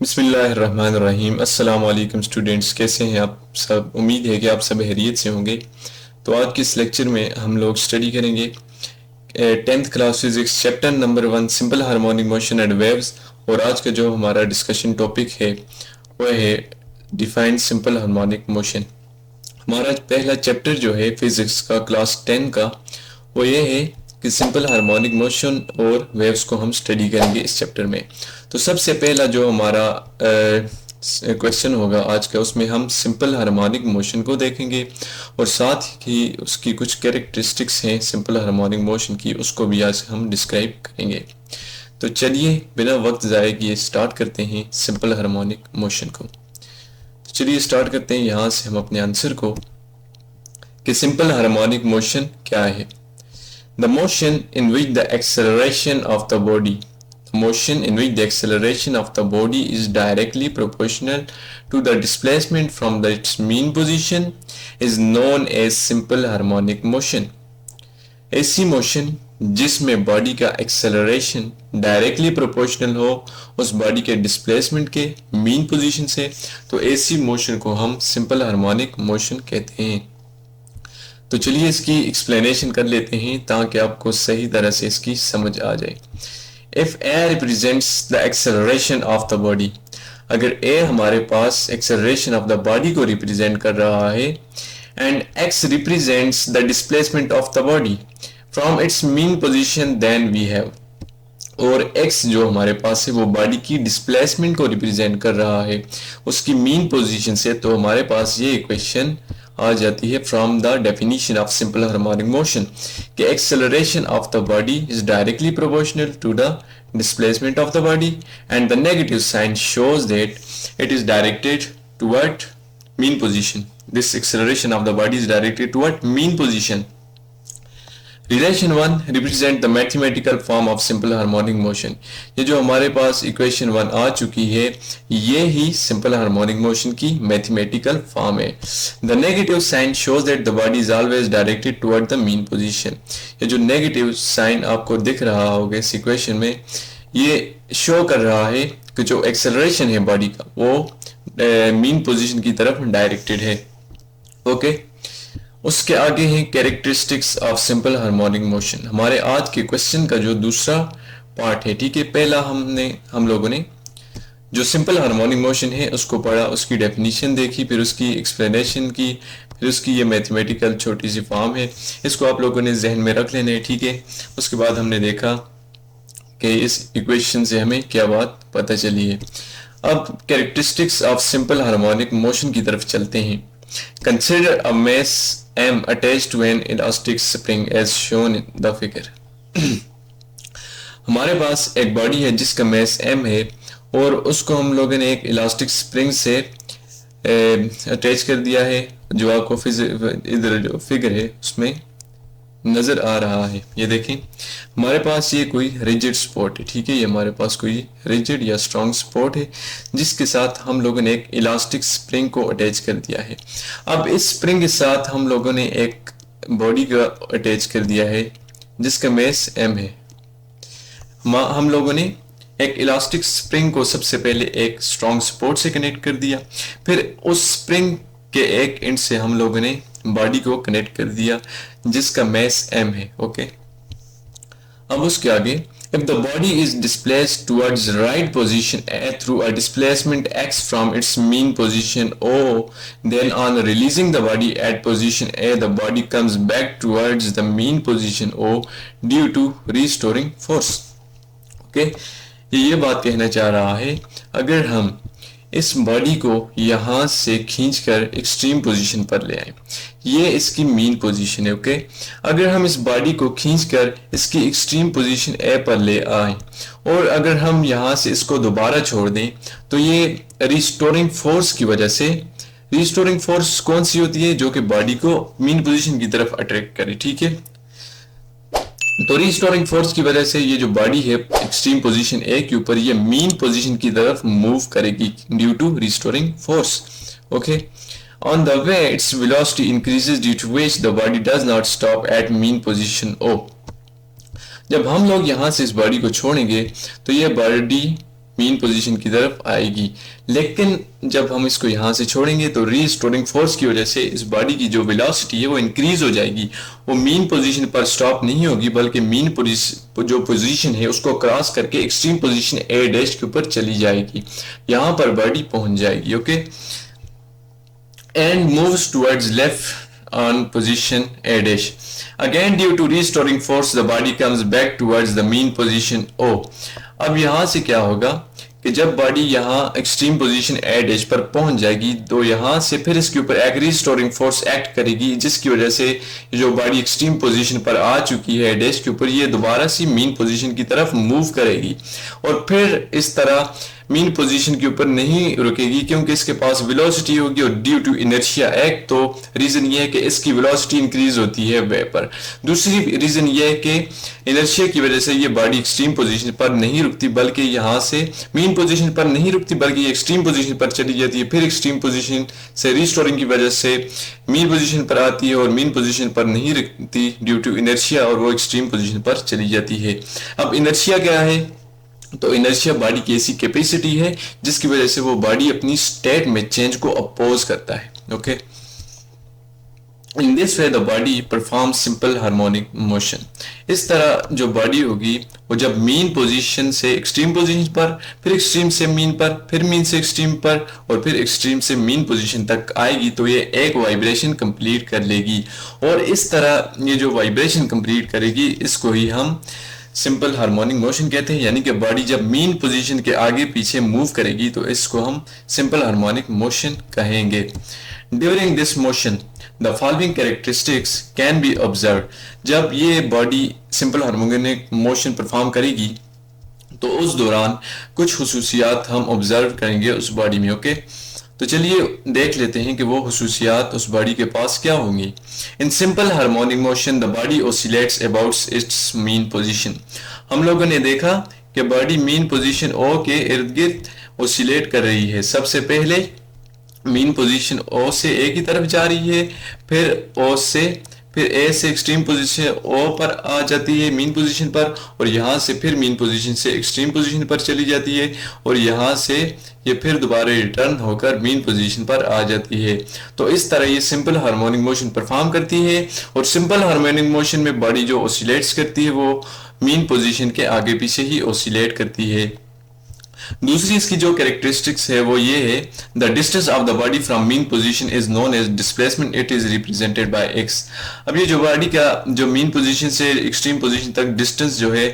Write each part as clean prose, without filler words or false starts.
बिस्मिल्लाहिर्रहमानिर्रहीम। अस्सलाम वालेकुम स्टूडेंट्स, कैसे हैं आप सब? उम्मीद है कि आप सब खैरियत से होंगे। तो आज के इस लेक्चर में हम लोग स्टडी करेंगे 10th class physics chapter number 1 simple harmonic motion and waves. और आज का जो हमारा डिस्कशन टॉपिक है वह है डिफाइन सिंपल हार्मोनिक मोशन। हमारा पहला चैप्टर जो है फिजिक्स का क्लास 10 का वो ये है कि सिंपल हार्मोनिक मोशन और वेव्स को हम स्टडी करेंगे इस चैप्टर में। तो सबसे पहला जो हमारा क्वेश्चन होगा आज का, उसमें हम सिंपल हार्मोनिक मोशन को देखेंगे और साथ ही उसकी कुछ कैरेक्टरिस्टिक्स हैं सिंपल हार्मोनिक मोशन की, उसको भी आज हम डिस्क्राइब करेंगे। तो चलिए बिना वक्त ज़ाया किए स्टार्ट करते हैं सिंपल हार्मोनिक मोशन को। तो चलिए स्टार्ट करते हैं यहाँ से हम अपने आंसर को कि सिंपल हार्मोनिक मोशन क्या है। The motion in which the acceleration of the body is directly proportional to the displacement from its mean position is known as simple harmonic motion. ऐसी मोशन जिसमें बॉडी का acceleration directly proportional हो उस body के displacement के mean position से, तो ऐसी मोशन को हम सिंपल हार्मोनिक मोशन कहते हैं। तो चलिए इसकी एक्सप्लेनेशन कर लेते हैं ताकि आपको सही तरह से इसकी समझ आ जाए। If A represents the acceleration of the body, अगर A हमारे पास acceleration of the body को represent कर रहा है and X represents the displacement of the body from its mean position, then we have, और x जो हमारे पास है वो बॉडी की डिस्प्लेसमेंट को रिप्रेजेंट कर रहा है उसकी मीन पोजीशन से, तो हमारे पास ये इक्वेशन आ जाती है from the definition of simple harmonic motion कि acceleration of the body is directly proportional to the displacement of the body and the negative sign shows that it is directed toward mean position. This acceleration of the body is directed toward mean position. Relation 1 represent the mathematical form of simple harmonic motion. ये जो हमारे पास equation 1 आ चुकी है ये ही simple harmonic motion की mathematical form है। The negative sign shows that the body is always directed toward the mean position. ये जो नेगेटिव साइन आपको दिख रहा होगा इस इक्वेशन में, ये शो कर रहा है कि जो एक्सेलरेशन है बॉडी का वो मीन पोजीशन की तरफ डायरेक्टेड है। ओके, उसके आगे हैं characteristics of simple harmonic motion. हमारे आज के क्वेश्चन का जो दूसरा पार्ट है, ठीक है, पहला हम लोगों ने जो सिंपल हार्मोनिक मोशन है उसको पढ़ा, उसकी डेफिनेशन देखी, फिर उसकी एक्सप्लेनेशन की, फिर उसकी ये मैथमेटिकल छोटी सी फॉर्म है, इसको आप लोगों ने जहन में रख लेना है, ठीक है। उसके बाद हमने देखा कि इस इक्वेशन से हमें क्या बात पता चली है। अब characteristics of simple harmonic motion की तरफ चलते हैं। Consider a mass M attached to an elastic spring as shown in the figure. हमारे पास एक बॉडी है जिसका मैस m है और उसको हम लोगों ने एक इलास्टिक स्प्रिंग से अटैच कर दिया है, जो आपको इधर जो फिगर है उसमें नजर आ रहा है। ये देखें, हमारे पास ये कोई रिजिड स्पॉट है, ठीक है, ये हमारे पास कोई रिजिड या स्ट्रॉन्ग स्पॉट है जिसके साथ हम लोगों ने एक इलास्टिक स्प्रिंग को अटैच कर दिया है। अब इस स्प्रिंग के साथ हम लोगों ने एक बॉडी का अटैच कर दिया है जिसका मैस m है। हम लोगों ने एक इलास्टिक स्प्रिंग को सबसे पहले एक स्ट्रॉन्ग सपोर्ट से कनेक्ट कर दिया, फिर उस स्प्रिंग के एक एंड से हम लोगों ने बॉडी को कनेक्ट कर दिया जिसका मैस m है। ओके, अब उसके आगे, if the body is displaced towards right position A through a displacement x from its mean position O, then on releasing the body at position A, the body comes back towards the mean position O due to restoring force. Okay, ये बात कहना चाह रहा है, अगर हम इस body को यहाँ से खींचकर एक्सट्रीम पोजीशन पर ले आए, ये इसकी मीन पोजीशन है। ओके, अगर हम इस बॉडी को खींचकर इसकी एक्सट्रीम पोजीशन ए पर ले आए और अगर हम यहाँ से इसको दोबारा छोड़ दें, तो ये रिस्टोरिंग फोर्स की वजह से, रिस्टोरिंग फोर्स कौन सी होती है, जो कि बॉडी को मीन पोजीशन की तरफ अट्रैक्ट करे, ठीक है। तो रिस्टोरिंग फोर्स की वजह से ये जो बॉडी है एक्सट्रीम पोजीशन ए के ऊपर, ये मीन पोजीशन की तरफ मूव करेगी due to restoring force. Okay, on the way its velocity increases due to which the body does not stop at mean position O. जब हम लोग यहाँ से इस बॉडी को छोड़ेंगे तो ये बॉडी मीन पोजीशन की तरफ आएगी। लेकिन जब हम इसको यहाँ से छोड़ेंगे तो रीस्टोरिंग फोर्स की वजह से इस बॉडी की जो वेलोसिटी है वो इंक्रीज हो जाएगी। वो मीन पोजीशन पर स्टॉप नहीं होगी बल्कि मीन जो पोजीशन है उसको क्रॉस करके एक्सट्रीम पोजीशन ए डैश के ऊपर चली जाएगी, यहाँ पर बॉडी पहुंच जाएगी। Okay, and moves towards left on position A dash. Again due to restoring force the body comes back towards the mean position O. अब यहाँ से क्या होगा कि जब बॉडी यहाँ एक्सट्रीम पोजीशन ए डैश पर पहुंच जाएगी तो यहाँ से फिर इसके ऊपर एक रिस्टोरिंग फोर्स एक्ट करेगी, जिसकी वजह से जो बॉडी एक्सट्रीम पोजीशन पर आ चुकी है डैश के ऊपर, ये दोबारा से मीन पोजीशन की तरफ मूव करेगी और फिर इस तरह मीन पोजीशन के ऊपर नहीं रुकेगी, क्योंकि इसके पास वेलोसिटी होगी और ड्यू टू इनर्शिया। एक तो रीजन ये है कि इसकी वेलोसिटी इंक्रीज होती है वे पर, दूसरी रीजन ये है कि इनर्शिया की वजह से ये बॉडी एक्सट्रीम पोजीशन पर नहीं रुकती बल्कि यहाँ से मीन पोजीशन पर नहीं रुकती बल्कि ये एक्सट्रीम पोजीशन पर चली जाती है, फिर एक्सट्रीम पोजीशन से रिस्टोरिंग की वजह से मीन पोजीशन पर आती है और मीन पोजीशन पर नहीं रुकती ड्यू टू इनर्शिया और वो एक्सट्रीम पोजीशन पर चली जाती है। अब इनर्शिया क्या है? तो इनर्शिया बॉडी की ऐसी कैपेसिटी है जिसकी वजह से वो बॉडी अपनी स्टेट में चेंज को अपोज करता है। Okay, in this way the body performs simple harmonic motion. इस तरह जो बॉडी होगी वो जब मीन पोजीशन से एक्सट्रीम पोजीशन पर, फिर एक्सट्रीम से मीन पर, फिर मीन से एक्सट्रीम पर और फिर एक्सट्रीम से मीन पोजीशन तक आएगी तो ये एक वाइब्रेशन कंप्लीट कर लेगी और इस तरह ये जो वाइब्रेशन कंप्लीट करेगी इसको ही हम सिंपल हार्मोनिक मोशन कहते हैं। यानी कि बॉडी जब मीन पोजीशन के आगे पीछे मूव करेगी तो इसको हम सिंपल हार्मोनिक मोशन कहेंगे। During this motion the following characteristics can be observe. जब ये body simple harmonic motion perform करेगी तो उस दौरान कुछ खुसूसियात हम ऑब्जर्व करेंगे उस बॉडी में। ओके, तो चलिए देख लेते हैं कि वो खुसूसियात उस बॉडी के पास क्या होंगी। इन simple harmonic motion the body oscillates about it's mean position. हम लोगों ने देखा कि बॉडी मीन पोजीशन ओ के इर्द गिर्द ऑसिलेट कर रही है। सबसे पहले मीन पोजीशन ओ से ए की तरफ जा रही है, फिर ओ से फिर ए से एक्सट्रीम पोजीशन ओ पर आ जाती है मीन पोजीशन पर और यहाँ से फिर मीन पोजीशन से एक्सट्रीम पोजीशन पर चली जाती है और यहाँ से ये फिर दोबारा रिटर्न होकर मीन पोजीशन पर आ जाती है। तो इस तरह ये सिंपल हार्मोनिक मोशन परफॉर्म करती है और सिंपल हार्मोनिक मोशन में बॉडी जो ऑसिलेट्स करती है वो मीन पोजीशन के आगे पीछे ही ऑसिलेट करती है। दूसरी इसकी जो कैरेक्टरिस्टिक्स है वो ये है, the distance of the body from mean position is known as displacement, it is represented by X. अब ये जो बॉडी का जो मीन पोजीशन से एक्सट्रीम पोजीशन तक डिस्टेंस जो है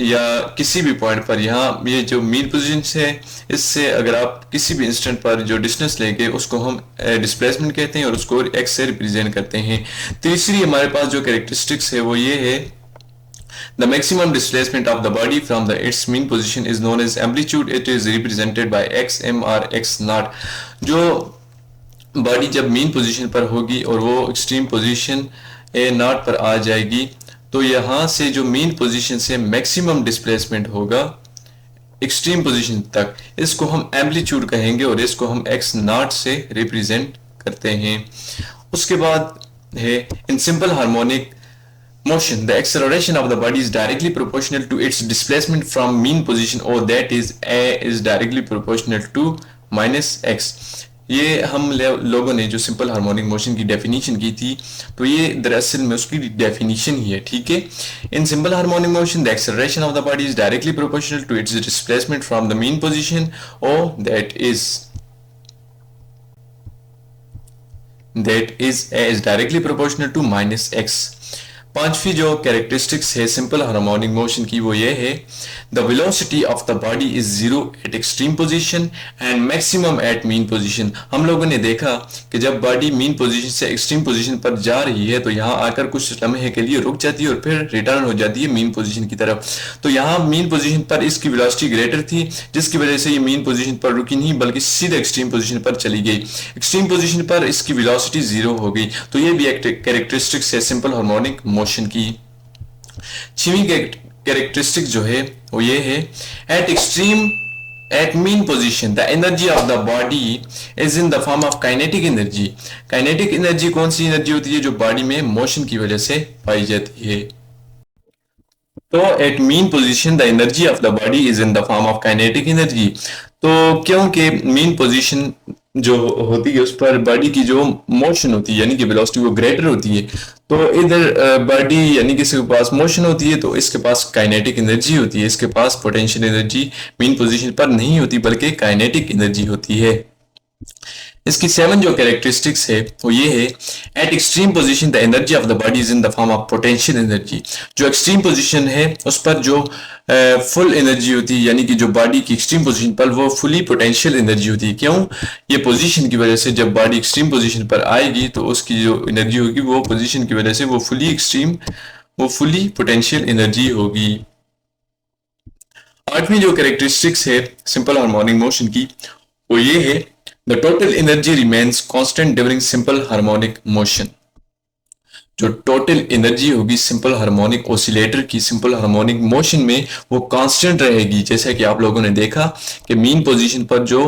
या किसी भी पॉइंट पर, यहाँ ये जो मीन पोजीशन है इससे अगर आप किसी भी इंस्टेंट पर जो डिस्टेंस लेंगे उसको हम डिस्प्लेसमेंट कहते हैं और उसको एक्स से रिप्रेजेंट करते हैं। तीसरी हमारे पास जो कैरेक्टरिस्टिक्स है वो ये है, the maximum displacement of the body from its mean position is known as amplitude, it is represented by x m or x naught। जो बॉडी जब मीन पोजीशन पर होगी और वो एक्सट्रीम पोजीशन ए नॉट पर आ जाएगी तो यहाँ से जो मीन पोजीशन से मैक्सिमम डिस्प्लेसमेंट होगा एक्सट्रीम पोजीशन तक, इसको हम एम्पलीट्यूड कहेंगे और इसको हम एक्स नॉट से रिप्रेजेंट करते हैं। उसके बाद है in simple harmonic motion the acceleration of the body is directly proportional to its displacement from mean position or that is a is directly proportional to minus x। ये हम लोगों ने जो सिंपल हार्मोनिक मोशन की definition की थी तो ये दरअसल में उसकी डेफिनेशन ही है। ठीक है, in simple harmonic motion the acceleration of the body is directly proportional to its displacement from the mean position और that is a is directly proportional to minus x। पांचवी जो कैरेक्टरिस्टिक्स है सिंपल हार्मोनिक मोशन की वो ये है, the velocity of the body is zero at extreme position and maximum at mean position. हम लोगों ने देखा कि जब बॉडी मीन पोजीशन से एक्सट्रीम पोजीशन पर जा रही है तो यहाँ आकर कुछ लम्हे के लिए रुक जाती है और फिर रिटर्न हो जाती है मीन पोजीशन की तरफ। तो यहाँ मीन पोजीशन पर इसकी वेलोसिटी ग्रेटर थी जिसकी वजह से ये मीन पोजीशन पर रुकी नहीं बल्कि सीधे एक्सट्रीम पोजीशन पर चली गई। एक्सट्रीम पोजीशन पर इसकी वेलोसिटी जीरो हो गई। तो ये भी एक कैरेक्टरिस्टिक्स है सिंपल हार्मोनिक मोशन की। छवीं कैरेक्टरिस्टिक जो है वो ये है, at mean position the energy of the body is in the form of kinetic energy. Kinetic energy कौन सी एनर्जी होती है? जो बॉडी में मोशन की वजह से पाई जाती है। तो at mean position the energy of the body is in the form of kinetic energy. तो क्योंकि मीन पोजीशन जो होती है उस पर बॉडी की जो मोशन होती है यानी कि वेलोसिटी वो ग्रेटर होती है। तो इधर बॉडी यानी कि इसके पास मोशन होती है तो इसके पास काइनेटिक एनर्जी होती है, इसके पास पोटेंशियल एनर्जी मीन पोजीशन पर नहीं होती बल्कि काइनेटिक एनर्जी होती है। इसकी 7 जो कैरेक्टरिस्टिक्स है वो ये है, eight extreme position the energy of the body is in the form of potential energy. जो एक्सट्रीम पोजीशन है उस पर जो फुल एनर्जी होती है यानी कि जो बॉडी की एक्सट्रीम पोजीशन पर वो फुली पोटेंशियल एनर्जी होती है। क्यों? ये पोजीशन की वजह से जब बॉडी एक्सट्रीम पोजीशन पर आएगी तो उसकी जो एनर्जी होगी वो पोजीशन की वजह से वो फुली पोटेंशियल एनर्जी होगी। 8वीं जो कैरेक्टरिस्टिक्स है सिंपल हार्मोनिक मोशन की वो ये है, the total energy remains constant during simple harmonic motion. जो टोटल एनर्जी होगी सिंपल हार्मोनिक ऑसिलेटर की सिंपल हार्मोनिक मोशन में वो कांस्टेंट रहेगी। जैसा कि आप लोगों ने देखा कि मीन पोजीशन पर जो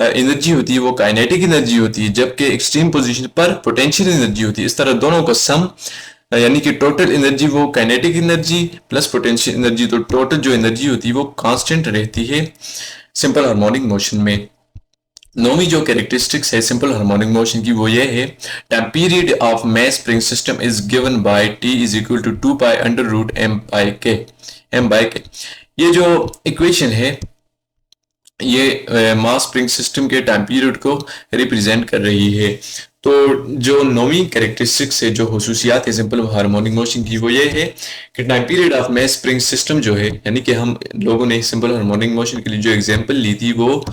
एनर्जी होती है वो काइनेटिक एनर्जी होती है जबकि एक्सट्रीम पोजीशन पर पोटेंशियल एनर्जी होती है। इस तरह दोनों का सम यानी कि टोटल एनर्जी वो kinetic energy plus potential energy, तो टोटल जो एनर्जी होती है वो कांस्टेंट रहती है सिंपल हार्मोनिक मोशन में। 9वीं जो कैरेक्टरिस्टिक्स है सिंपल हार्मोनिक मोशन की वो ये है, time period of mass spring system is given by T is equal to 2 pi under root M by K. ये जो इक्वेशन है ये मास स्प्रिंग सिस्टम के टाइम पीरियड को रिप्रेजेंट कर रही है। तो जो 9वीं कैरेक्टरिस्टिक्स है जो हुसूसियात है सिंपल हार्मोनिक मोशन की वो ये है कि time period of mass spring system जो है यानी कि हम लोगों ने सिंपल हार्मोनिक मोशन के लिए जो एग्जांपल ली थी वो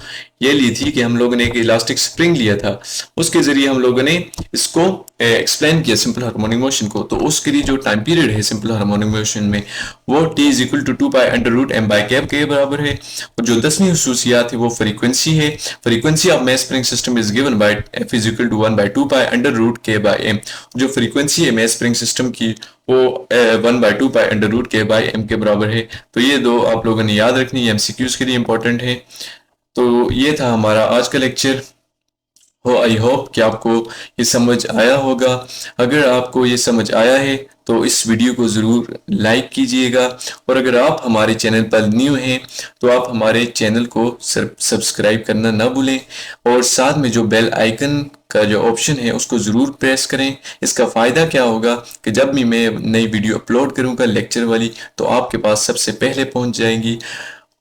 ये ली थी कि हम लोगों ने एक इलास्टिक स्प्रिंग लिया था, उसके जरिए हम लोगों ने इसको एक्सप्लेन किया सिंपल हार्मोनिक मोशन को। तो उसके लिए जो टाइम पीरियड है सिंपल हार्मोनिक मोशन में वो t is equal to 2 pi under root M by cap K बराबर है। और जो 10वीं हुसूसियात है वो फ्रीक्वेंसी है, frequency of mass spring system is given by f is equal to 1 by 2 pi under root K by M. जो frequency है मैस स्प्रिंग सिस्टम की वो 1 by 2 pi under root K by M के बराबर है। तो ये दो आप लोगों ने याद रखनी है, MCQs के लिए इंपॉर्टेंट है। तो ये था हमारा आज का लेक्चर। आई होप कि आपको ये समझ आया होगा। अगर आपको ये समझ आया है तो इस वीडियो को ज़रूर लाइक कीजिएगा और अगर आप हमारे चैनल पर न्यू हैं तो आप हमारे चैनल को सब्सक्राइब करना ना भूलें और साथ में जो बेल आइकन का जो ऑप्शन है उसको ज़रूर प्रेस करें। इसका फ़ायदा क्या होगा कि जब भी मैं नई वीडियो अपलोड करूँगा लेक्चर वाली तो आपके पास सबसे पहले पहुँच जाएंगी।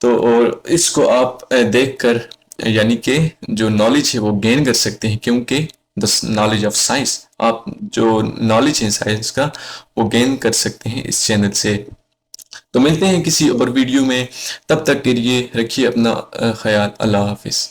तो और इसको आप देखकर यानी कि जो नॉलेज है वो गेन कर सकते हैं, क्योंकि द नॉलेज ऑफ साइंस, आप जो नॉलेज है साइंस का वो गेन कर सकते हैं इस चैनल से। तो मिलते हैं किसी और वीडियो में, तब तक के लिए रखिए अपना ख्याल। अल्लाह हाफिज़।